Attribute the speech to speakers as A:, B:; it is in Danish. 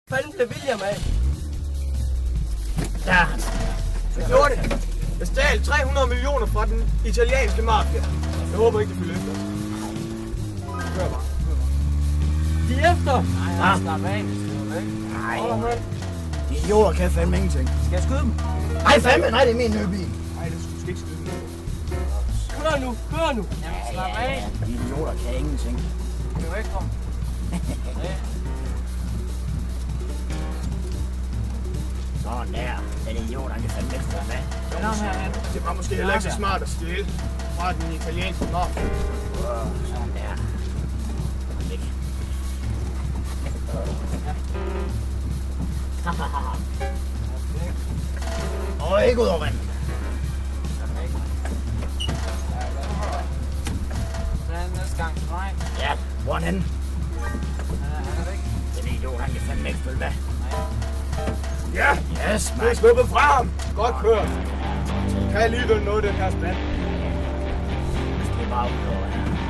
A: Fanden blev William af?
B: Der.
A: Jeg gjorde det. Jeg stjal 300 millioner fra den italienske mafia. Jeg håber ikke, det følger efter. Kør bare. De er efter.
C: Nej, slap af.
B: Nej. De idioter kan fandme ingenting.
C: Skal jeg skyde dem?
B: Nej, fandme. Nej, det er min nye bil.
A: Nej, det skal ikke skyde dem.
C: Kør nu.
A: Jamen,
C: Slap af.
B: De idioter kan ingenting.
C: Det er jo ikke kom.
B: Sådan der. Den idiot, han kan fandme ikke få med.
C: Vend om herhen.
A: Det var måske heller ikke så smart at stjæle fra den italienske mafia.
B: Sådan der. Væk. Og ikke ud over vandet.
C: Næste gang. Nej.
B: Ja, hvor er han?
C: Han er væk.
B: Den idiot, han kan fandme ikke følge med.
A: Ja,
B: Yes,
A: det er
B: man.
A: sluppet fra ham. Godt kørt. Kan alligevel nå den her spand.
B: Det er bare ud over her.